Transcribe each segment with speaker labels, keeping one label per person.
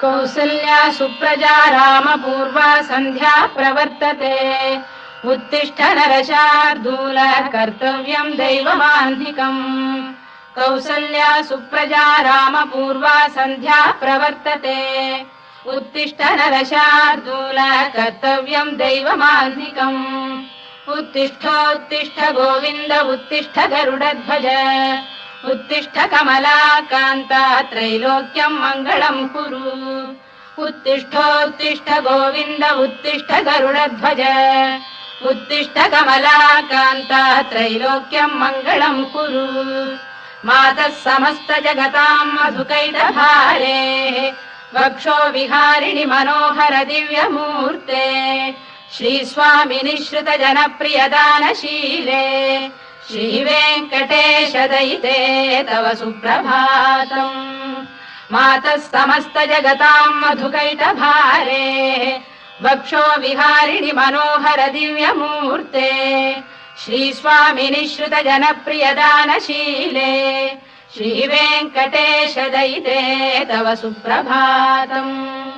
Speaker 1: कौसल्या सुप्रजा रामपूर्वा सन्ध्या प्रवर्तते। उत्तिष्ठ नरशार्दूल कर्तव्यं दैवमाह्निकम्। कौसल्या सुप्रजा रामपूर्वा सन्ध्या प्रवर्तते। उत्तिष्ठ नरशार्दूल कर्तव्यं दैवमाह्निकम्। उत्तिष्ठोत्तिष्ठ गोविन्द उत्तिष्ठ गरुडध्वज। उत्तिष्ठ कमलाकान्ता त्रैलोक्यं मङ्गलं कुरु। उत्तिष्ठोत्तिष्ठ गोविन्द उत्तिष्ठ गरुडध्वज। उत्तिष्ठ कमलाकान्ता त्रैलोक्यं मङ्गलं कुरु। मातः समस्त जगतां मधुकैटभारे। वक्षो विहारिणि मनोहर दिव्यमूर्ते। श्रीस्वामिनि श्रुत जनप्रियदानशीले। श्रीवेङ्कटेश दयिते तव सुप्रभातम्। मातः समस्त जगतां मधुकैटभारे। वक्षो विहारिणि मनोहर दिव्यमूर्ते। श्रीस्वामिनि श्रुत जनप्रियदानशीले। श्रीवेङ्कटेश दयिते तव सुप्रभातम्।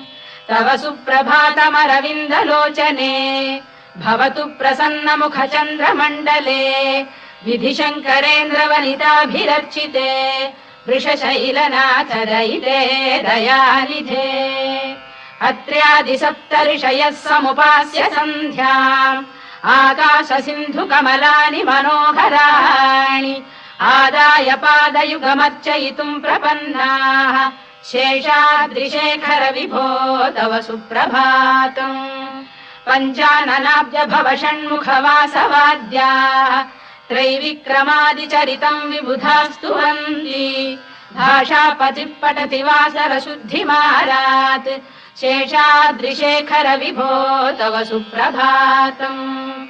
Speaker 1: तव सुप्रभातमरविन्दलोचने। भवतु प्रसन्नमुख चन्द्रमण्डले। विधिशङ्करेन्द्रवनिताभिरर्चिते। वृषशैलनाथ दयिते दयानिधे। अत्र्यादिसप्तऋषयः समुपास्य सन्ध्याम्। आकाश सिन्धु कमलानि मनोहराणि। आदाय पादयुगमर्चयितुम् प्रपन्नाः। शेषाद्रिशेखर विभो तव सुप्रभातम्। पञ्चाननाब्ज भव षण्मुख वासवाद्याः। त्रैविक्रमादिचरितम् विबुधास्तु वन्दी। भाषापतिः पठति वासर शुद्धिमारात्। शेषाद्रिशेखर विभो तव सुप्रभातम्।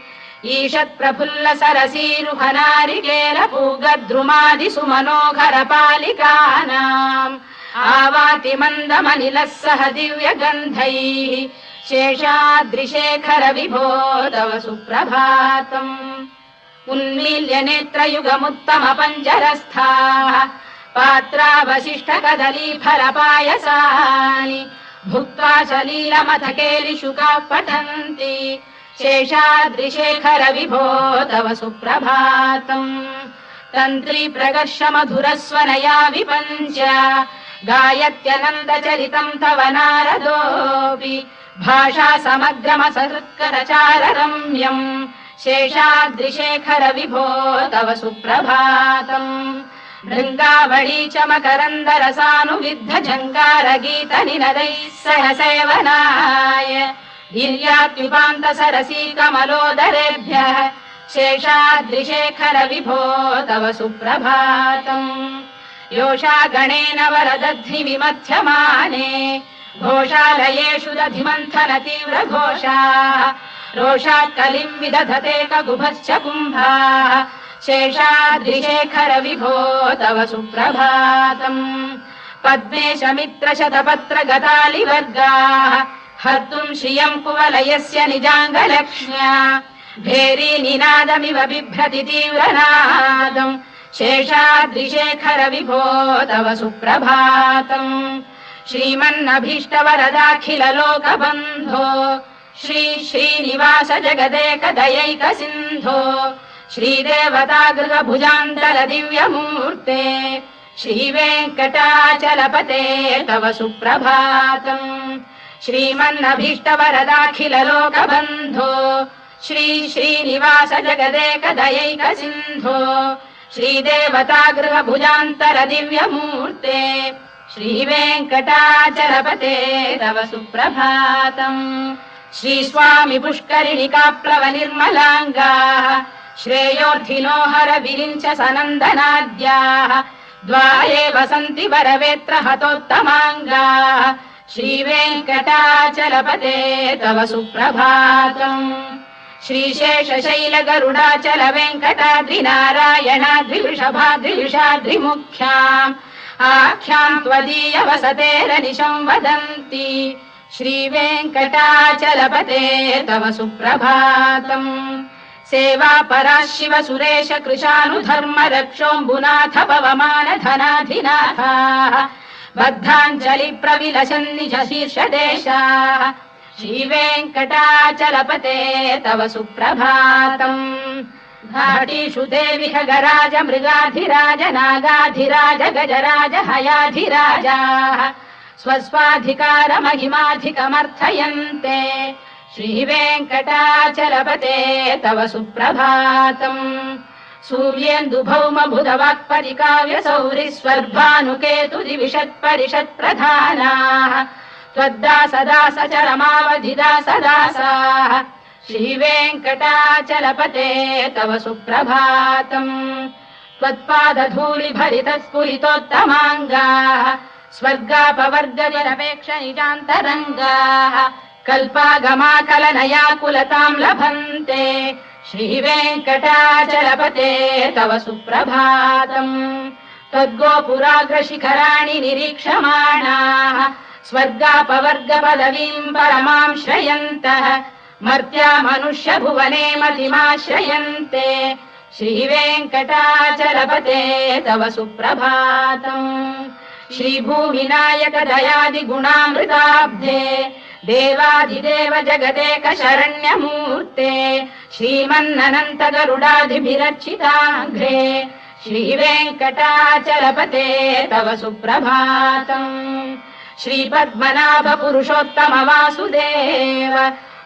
Speaker 1: ईषत् प्रफुल्ल सरसीरुहनारिकेल पूगद्रुमादि सुमनोहर पालिकानाम्। आवाति मन्दमनिलः सह दिव्यगन्धैः। शेषाद्रिशेखर विभो तव सुप्रभातम्। उन्मील्य नेत्रयुगमुत्तम पञ्जरस्थाः। पात्रावशिष्ट कदली फलपायसानि। भुक्त्वा सलीलमथकेलिशुकाः पठन्ति। शेषाद्रिशेखर विभो तव सुप्रभातम्। तन्त्री प्रकर्ष मधुरस्वनया विपञ्च। गायत्यनन्दचरितम् तव नारदोऽपि। भाषा समग्रमसहृत्करचार रम्यम्। शेषाद्रिशेखर विभो तव सुप्रभातम्। भृङ्गावळी च मकरन्दरसानुविद्ध झङ्कार गीत निनदैः सह सेवनाय। गिर्यात्युपान्त सरसी कमलोदरेभ्यः। शेषाद्रिशेखर विभो तव सुप्रभातम्। योषा गणेन वरदध्नि विमथ्यमाने। घोषालयेषु दधिमन्थन तीव्र घोषाः। रोषात् कलिम् विदधते ककुभश्च कुम्भाः। शेषाद्रिशेखर विभो तव सुप्रभातम्। पद्मेश मित्र शतपत्र गतालिवर्गाः। हर्तुम् श्रियम् कुवलयस्य निजाङ्गलक्ष्म्या। भेरी निनादमिव बिभ्रति तीव्रनादम्। शेषाद्रिशेखर विभो तव सुप्रभातम्। श्रीमन्नभीष्टवरदाखिल लोकबन्धो। श्री श्रीनिवास जगदेक दयैक सिन्धो। श्रीदेवतागृह भुजान्तल दिव्यमूर्ते। श्रीवेङ्कटाचलपते तव सुप्रभातम्। श्रीमन्नभीष्टवरदाखिल लोकबन्धो। श्री श्रीनिवास जगदेक दयैक सिन्धो। श्रीदेवतागृह भुजान्तर दिव्यमूर्ते। श्रीवेङ्कटाचलपते तव सुप्रभातम्। श्रीस्वामि पुष्करिणिकाप्लव निर्मलाङ्गाः। श्रेयोर्थिनो हर विरिञ्च सनन्दनाद्याः। द्वारे वसन्ति वरवेत्र हतोत्तमाङ्गाः। श्रीवेङ्कटाचलपते तव सुप्रभातम्। श्रीशेषशैल गरुडाचल वेङ्कटाद्रिनारायणाद्रिवृषभाद्रिविषाद्रिमुख्याम्। आख्याम् त्वदीय वसतेरनिशम् वदन्ति। श्रीवेङ्कटाचलपते तव सुप्रभातम्। सेवा परा शिव सुरेश कृशानुधर्म रक्षोऽम्बुनाथ पवमान धनाधिनाथाः बद्धाञ्जलि प्रविलसन् निज शीर्षदेशाः श्रीवेङ्कटाचलपते तव सुप्रभातम् घाटीषु देवि खगराज मृगाधिराज नागाधिराज गजराज हयाधिराजाः स्वस्वाधिकारमहिमाधिकमर्थयन्ते श्रीवेङ्कटाचलपते तव सुप्रभातम् सूर्येन्दुभौम बुधवाक्परिकाव्यसौरिस्वर्भानुकेतुदिविषत्परिषत्प्रधानाः त्वद्दासदासचरमावधिदासदासाः श्रीवेङ्कटाचलपते तव सुप्रभातम् त्वत्पादधूलिभरितस्फुरितोत्तमाङ्गाः स्वर्गापवर्गनिरपेक्ष निजान्तरङ्गाः कल्पागमाकलनयाकुलताम् लभन्ते श्रीवेङ्कटाचलपते तव सुप्रभातम् त्वद्गोपुराग्रशिखराणि निरीक्षमाणाः स्वर्गापवर्गपदवीम् परमाम् श्रयन्तः मर्त्या मनुष्य भुवने मतिमाश्रयन्ते श्रीवेङ्कटाचलपते तव सुप्रभातम् श्रीभूमिनायक दयादिगुणामृताब्धे देवादिदेव जगदेक शरण्यमूर्ते श्रीमन्ननन्त गरुडादिभिरर्चिताघ्रे श्रीवेङ्कटाचलपते तव सुप्रभातम् श्रीपद्मनाभ पुरुषोत्तम वासुदेव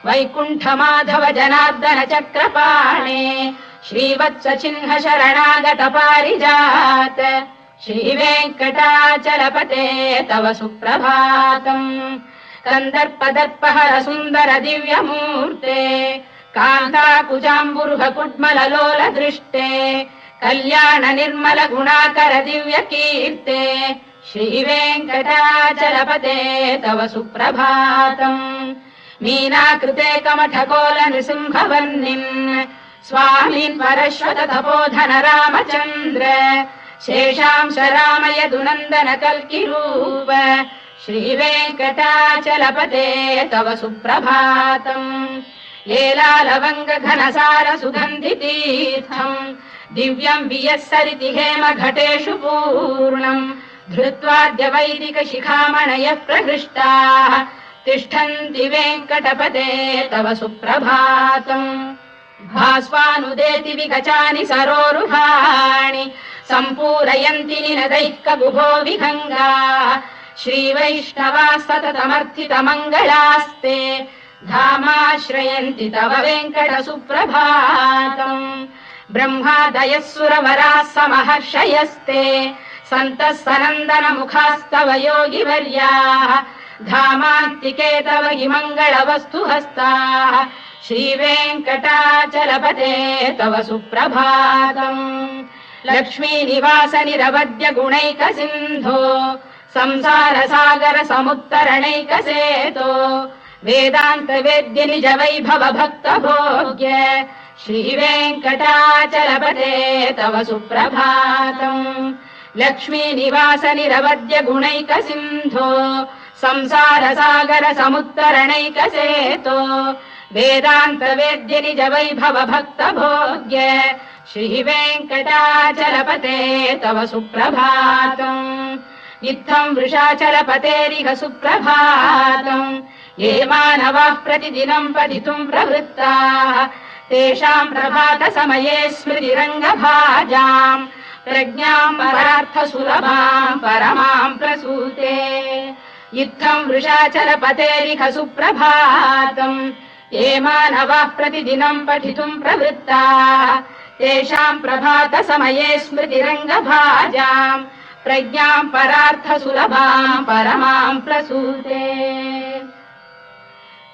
Speaker 1: वैकुण्ठ माधव जनार्दन चक्रपाणे श्रीवत्स चिह्न शरणागत पारिजात श्रीवेङ्कटाचलपते तव सुप्रभातम् कन्दर्पदर्पहर सुन्दर दिव्यमूर्ते कान्ताकुजाम्बुरुह कुड्मललोल दृष्टे कल्याण निर्मल गुणाकर दिव्य कीर्ते श्रीवेङ्कटाचलपते तव सुप्रभातम् मीनाकृते कमठकोल नृसिंहवर्णिन् स्वामीन् परश्वत तपोधन रामचन्द्र शेषांश रामय दुनन्दन कल्किरूप श्रीवेङ्कटाचलपते तव सुप्रभातम् लेलालवङ्ग घनसार सुगन्धि तीर्थम् दिव्यम् वियस्सरिति हेम घटेषु पूर्णम् धृत्वाद्य वैदिक शिखामणयः प्रहृष्टाः तिष्ठन्ति वेङ्कटपते तव सुप्रभातम् भास्वानुदेति विगचानि सरोरुहाणि सम्पूरयन्ति निनदैकगुभो विहङ्गाः श्रीवैष्णवा सततमर्थितमङ्गलास्ते धामाश्रयन्ति तव वेङ्कट सुप्रभातम् ब्रह्मादयः सुरवराः समहर्षयस्ते सन्तः सनन्दन मुखास्तव योगिवर्याः धामान्तिके तव हि मङ्गलवस्तु हस्ताः श्रीवेङ्कटाचलपते तव सुप्रभातम् लक्ष्मीनिवास निरवद्य गुणैक सिन्धो संसार सागर समुत्तरणैकसेतो वेदान्त वेद्य निज वैभव भक्त भोग्य श्रीवेङ्कटाचलपते तव सुप्रभातम् लक्ष्मीनिवास निरवद्य गुणैक सिन्धो संसार सागर समुत्तरणैकसेतो वेदान्त वेद्य निज वैभव भक्त भोग्य श्रीवेङ्कटाचलपते तव सुप्रभातम् इत्थम् वृषाचलपतेरिह सुप्रभातम् ये मानवाः प्रतिदिनम् पठितुम् प्रवृत्ताः तेषाम् प्रभात समये स्मृतिरङ्गभाजाम् प्रज्ञाम् परार्थ सुलभाम् परमाम् प्रसूते इत्थम् वृषाचलपतेरिह सुप्रभातम् ये मानवाः प्रतिदिनम् पठितुम् प्रवृत्ताः तेषाम् प्रभात समये स्मृतिरङ्गभाजाम् प्रज्ञाम् परार्थ सुलभाम् परमाम् प्रसूते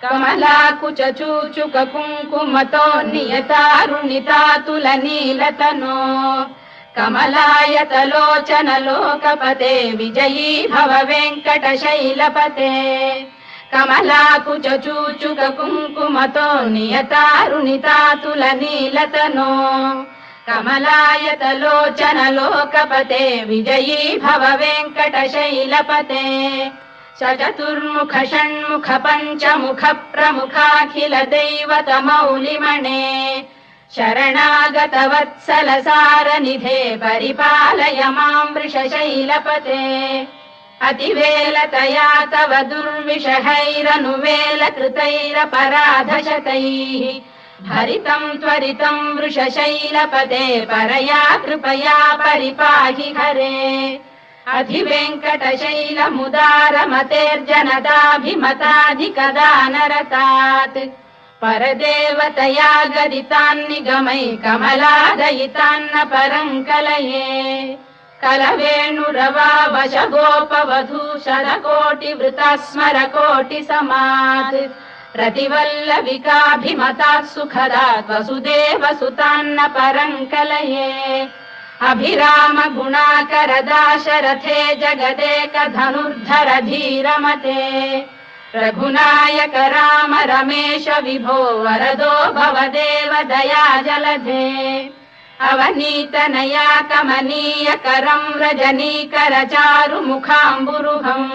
Speaker 1: कमलाकुच चूचुक कुङ्कुमतो नियतारुणितातुलनीलतनो कमलायतलोचन लोकपते विजयी भव वेङ्कटशैलपते कमलाकुच चूचुक कुङ्कुमतो नियतारुणितातुलनीलतनो कमलायतलोचन लोकपते विजयी भव वेङ्कटशैलपते सचतुर्मुख षण्मुख पञ्चमुख प्रमुखाखिल दैवतमौलिमणे शरणागतवत्सलसारनिधे परिपालय मां वृषशैलपते अतिवेलतया तव दुर्विषहैरनुवेलकृतैरपराधशतैः हरितं त्वरितं वृषशैलपते परया कृपया परिपाहि हरे अधिवेङ्कटशैलमुदारमतेर्जनताभिमताधिकदानरतात् परदेवतया गदितान्निगमै कमलादयितान्न परं कलये कलवेणुरवावशगोपवधूशरकोटिवृता स्मरकोटिसमात् रतिवल्लविकाभिमतात् सुखदात् वसुदेवसुतान्न परं कलये अभिराम गुणाकरदाशरथे जगदेकधनुर्धर धीरमते रघुनायक राम रमेश विभो वरदो भवदेव दया जलधे अवनीतनया कमनीय करं रजनीकर चारुमुखाम्बुरुहम्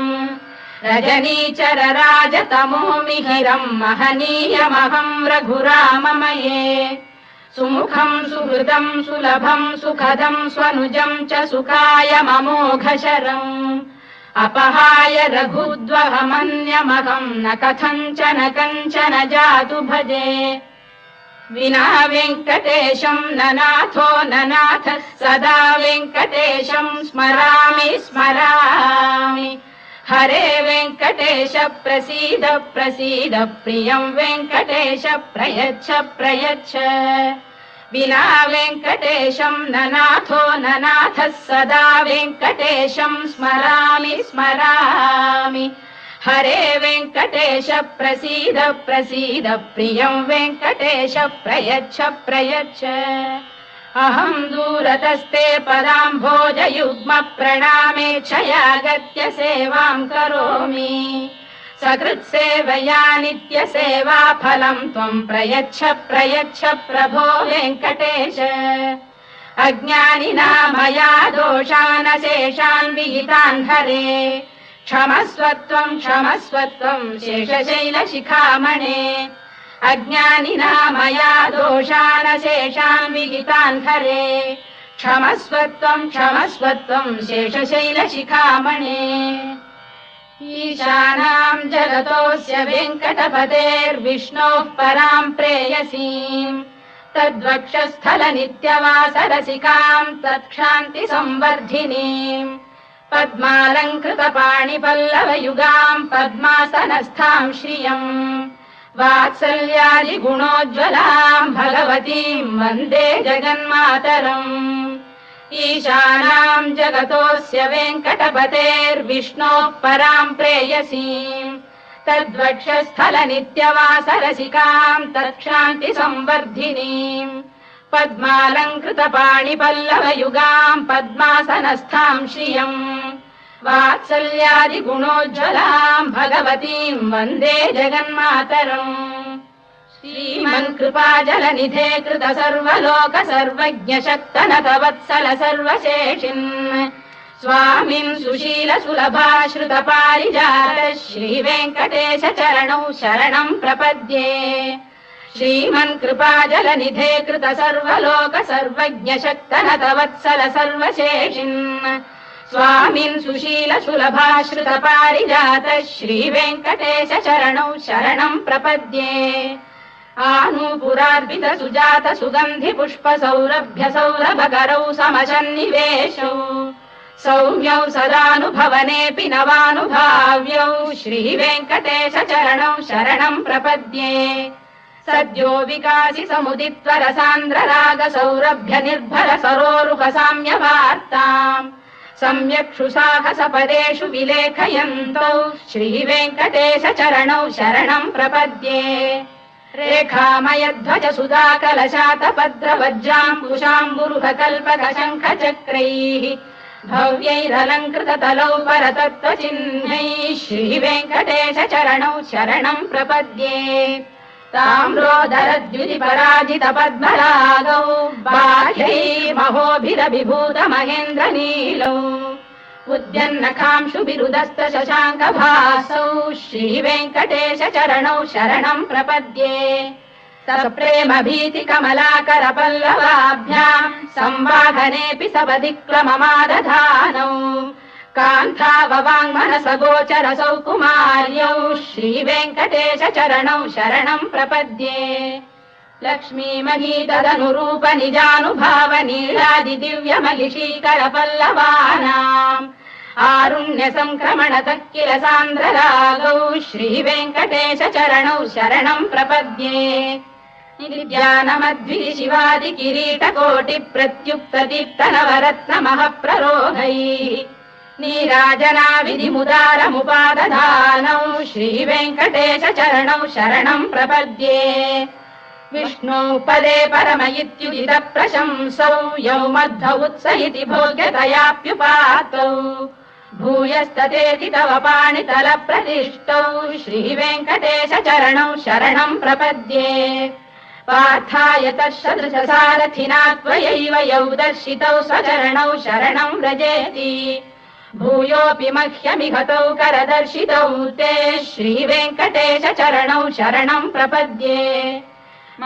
Speaker 1: रजनीचर राजतमो मिहिरं महनीयमहं रघुराममये सुमुखं सुहृदं सुलभं सुखदं स्वनुजं च सुखाय ममोघशरम् अपहाय रघुद्वहमन्यमहं न कथञ्चन कञ्चन जातु भजे विना वेङ्कटेशं ननाथो ननाथ सदा वेङ्कटेशं स्मरामि स्मरामि हरे वेङ्कटेश प्रसीद प्रसीद प्रियं वेङ्कटेश प्रयच्छ प्रयच्छ विना वेङ्कटेशं ननाथो ननाथः सदा वेङ्कटेशं स्मरामि स्मरामि हरे वेङ्कटेश प्रसीद प्रसीद प्रियं वेङ्कटेश प्रयच्छ प्रयच्छ अहं दूरतस्ते पदाम्भोजयुग्म प्रणामेच्छयागत्य सेवां करोमि सकृत्सेवया नित्यसेवा फलं त्वं प्रयच्छ प्रयच्छ प्रभो वेङ्कटेश अज्ञानिना मया दोषानशेषान् विहितान् हरे क्षमस्वत्वं शेषशैलशिखामणे अज्ञानिना मया दोषानशेषान् विहितान् हरे क्षमस्वत्वं शेषशैलशिखामणे ईशानां जगतोऽस्य वेङ्कटपतेर्विष्णोः परां प्रेयसीम् तद्वक्षस्थलनित्यवासरसिकां तत्क्षान्तिसंवर्धिनीम् पद्मालङ्कृतपाणिपल्लवयुगां पद्मासनस्थां श्रियम् वात्सल्यादिगुणोज्ज्वलां भगवतीं वन्दे जगन्मातरम् ईशानां जगतोऽस्य वेङ्कटपतेर्विष्णोः परां प्रेयसीम् तद्वक्षस्थलनित्यवासरसिकां तत्क्षान्तिसंवर्धिनीम् पद्मालङ्कृतपाणिपल्लवयुगां पद्मासनस्थां श्रियम् वात्सल्यादिगुणोज्ज्वलां भगवतीं वन्दे जगन्मातरम् श्रीमन्कृपाजलनिधे कृत सर्वलोक सर्वज्ञ शक्तनत वत्सल सर्वशेषिन् स्वामिन् सुशील सुलभाश्रित पारिजात श्रीवेङ्कटेश चरणौ शरणं प्रपद्ये श्रीमन्कृपाजलनिधे कृत सर्वलोक सर्वज्ञ शक्तनत वत्सल सर्वशेषिन् स्वामिन् सुशील सुलभाश्रित पारिजात श्रीवेङ्कटेश चरणौ शरणं प्रपद्ये आनूपुरार्पित सुजात सुगन्धि पुष्प सौरभ्य सौरभकरौ समशन्निवेशौ सौम्यौ सदानुभवनेऽपि नवानुभाव्यौ श्रीवेङ्कटेश चरणौ शरणं प्रपद्ये सद्यो विकासि समुदित्व रसान्द्र राग सौरभ्य निर्भर सरोरुह साम्यवार्ताम् सम्यक्षु साहस पदेषु विलेखयन्तौ श्रीवेङ्कटेश चरणौ शरणं प्रपद्ये रेखामयध्वज सुधाकलशातपद्रवज्राम्बुशाम्बुरुह कल्पक शङ्ख चक्रैः भव्यैरलङ्कृत तलौ परतत्त्वचिह्नैः श्रीवेङ्कटेश चरणौ शरणं प्रपद्ये ताम्रोदरद्युतिपराजित पद्मरागौ बाह्यैर्महोभिरभिभूत महेन्द्रनीलौ उद्यन्नखांशुभिरुदस्त शशाङ्कभासौ श्रीवेङ्कटेश चरणौ शरणं प्रपद्ये सप्रेम भीति कमलाकर पल्लवाभ्याम् संवाहनेऽपि सपदिक्लममादधानौ कान्थाववाङ्मनसगोचरसौ कुमार्यौ श्रीवेङ्कटेश चरणौ शरणम् प्रपद्ये लक्ष्मी महीतदनुरूप निजानुभाव नीलादि दिव्यमहिषीकर पल्लवानाम् आरुण्य संक्रमणतः किल सान्द्ररागौ श्रीवेङ्कटेश चरणौ शरणम् प्रपद्ये नित्यानमद्भि शिवादि किरीटकोटि प्रत्युक्त दीप्त नवरत्नमः प्ररोहैः नीराजना विधिमुदारमुपादधानौ श्रीवेङ्कटेश चरणौ शरणम् प्रपद्ये विष्णौ पदे परम इत्युदित प्रशंसौ यौ मध्व उत्स इति भोग्यतयाप्युपातौ भूयस्ततेति तव पाणितल प्रतिष्ठौ श्रीवेङ्कटेश चरणौ शरणम् प्रपद्ये पार्थाय तत्सदृश सारथिना त्वयैव यौ दर्शितौ स्वचरणौ शरणम् व्रजेति भूयोऽपि मह्यमिहतौ करदर्शितौ ते श्रीवेङ्कटेश चरणौ शरणम् प्रपद्ये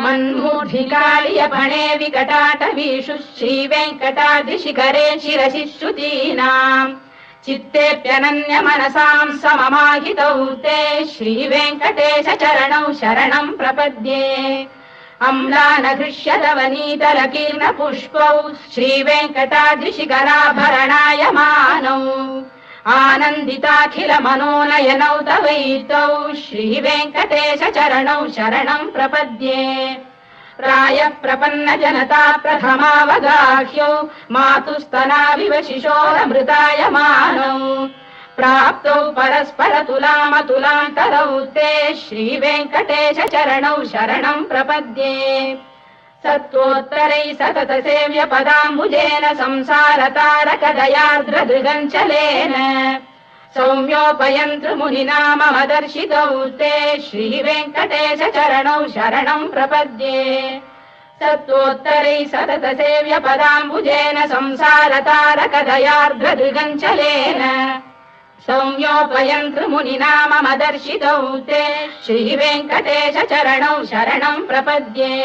Speaker 1: मन्मूढिकालियपणे विकटाटवीषु श्रीवेङ्कटाद्रिशिखरे शिरसि श्रुतीनाम् चित्तेऽप्यनन्य मनसाम् सममाहितौ ते श्रीवेङ्कटेश चरणौ शरणम् प्रपद्ये अम्लानघृष्यलवनीतलकीर्ण पुष्पौ श्रीवेङ्कटाद्रिशिखराभरणायमानौ आनन्दिताखिल मनोनयनौ तवैतौ श्रीवेङ्कटेश चरणौ शरणम् प्रपद्ये प्रायः प्रपन्न जनता प्रथमावगाह्यौ मातुस्तनाविव शिशोरमृतायमानौ प्राप्तौ परस्पर तुलामतुलान्तरौ ते श्रीवेङ्कटेश चरणौ शरणम् प्रपद्ये सत्त्वोत्तरै सतत सेव्य पदाम्बुजेन संसारतारकदयार्द्रदृगञ्चलेन सौम्योपयन्तृ मुनिना मम दर्शितौ ते श्रीवेङ्कटेश चरणौ शरणम् प्रपद्ये सत्त्वोत्तरै सतत सेव्य पदाम्बुजेन संसारतारकदयार्द्रदृगञ्चलेन सौम्योपयन्तृ मुनिना मम दर्शितौ ते श्रीवेङ्कटेश चरणौ शरणम् प्रपद्ये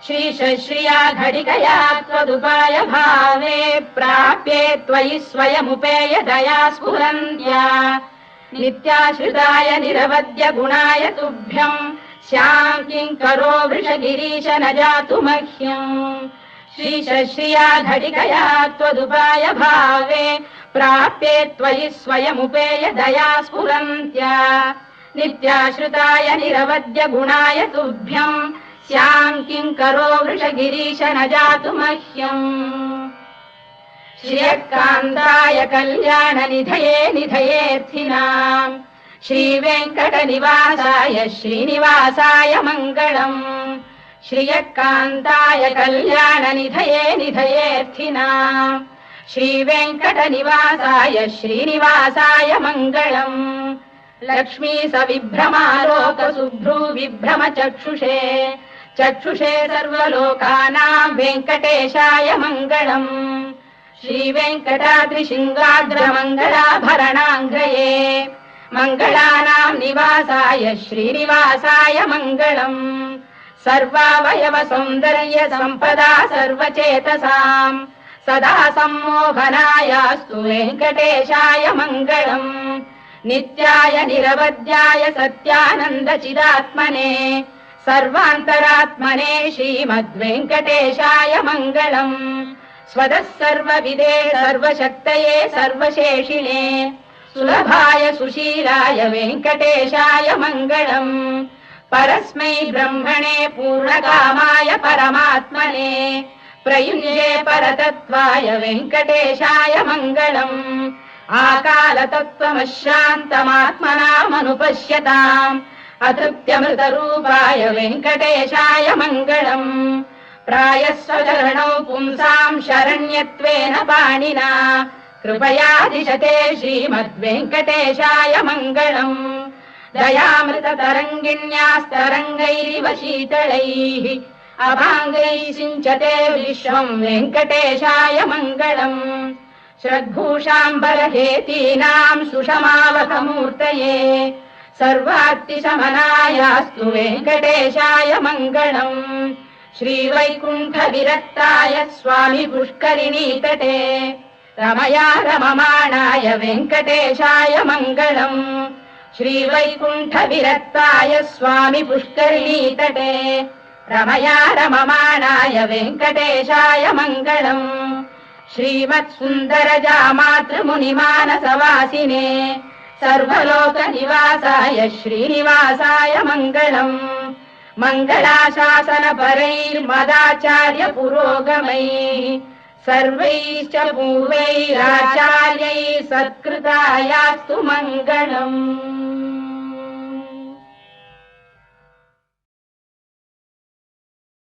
Speaker 1: श्रीशश्रिया घटिकया त्वदुपाय भावे प्राप्ये त्वयि स्वयमुपेय दया स्फुरन्त्या नित्याश्रिताय निरवद्य गुणाय तुभ्यम् स्याम् किङ्करो वृषगिरीश न जातु मह्यम् श्रीशश्रिया घटिकया त्वदुपाय भावे प्राप्ये त्वयि स्वयमुपेय दया स्फुरन्त्या नित्याश्रिताय निरवद्य गुणाय तुभ्यम् स्याम् किङ्करो वृषगिरीश न जातु मह्यम् श्रियकान्ताय कल्याण निधये निधयेऽर्थिनाम् श्रीवेङ्कटनिवासाय श्रीनिवासाय मङ्गलम् श्रियकान्ताय कल्याण निधये निधयेऽर्थिनाम् श्रीवेङ्कटनिवासाय श्रीनिवासाय मङ्गलम् लक्ष्मी सविभ्रमालोक सुभ्रू विभ्रम चक्षुषे चक्षुषे सर्वलोकानाम् वेङ्कटेशाय मङ्गलम् श्रीवेङ्कटाद्रिशृङ्गाग्रमङ्गलाभरणाङ्ग्रये मङ्गलानाम् निवासाय श्रीनिवासाय मङ्गलम् सर्वावयव सौन्दर्य सम्पदा सर्वचेतसाम् सदा सम्मोहनायास्तु वेङ्कटेशाय मङ्गलम् नित्याय निरवध्याय सत्यानन्द चिदात्मने सर्वान्तरात्मने श्रीमद्वेङ्कटेशाय मङ्गलम् स्वतः सर्वविदे सर्वशक्तये सर्वशेषिणे सुलभाय सुशीलाय वेङ्कटेशाय मङ्गलम् परस्मै ब्रह्मणे पूर्णकामाय परमात्मने प्रयुञ्जे परतत्त्वाय वेङ्कटेशाय मङ्गलम् आकालतत्त्वमशान्तमात्मनामनुपश्यताम् अतृप्त्यमृतरूपाय वेङ्कटेशाय मङ्गलम् प्रायः स्वचरणौ पुंसाम् शरण्यत्वेन पाणिना कृपयादिशते श्रीमद्वेङ्कटेशाय मङ्गलम् दयामृततरङ्गिण्यास्तरङ्गैरिव शीतलैः अभाङ्गैः सिञ्चते विश्वम् वेङ्कटेशाय मङ्गलम् श्रद्भूषाम्बरहेतीनाम् सुषमावकमूर्तये सर्वार्तिशमनायास्तु वेङ्कटेशाय मङ्गलम् श्रीवैकुण्ठविरक्ताय स्वामी पुष्करिणीतटे रमया रममाणाय वेङ्कटेशाय मङ्गलम् श्रीवैकुण्ठविरक्ताय स्वामी पुष्करिणीतटे रमया रममाणाय वेङ्कटेशाय मङ्गलम् श्रीमत्सुन्दरजामातृमुनिमानसवासिने सर्वलोकनिवासाय श्रीनिवासाय मङ्गलम् मङ्गलाशासनपरैर्मदाचार्य पुरोगमैः सर्वैश्च पूर्वैराचार्यैः सत्कृतायास्तु मङ्गलम्।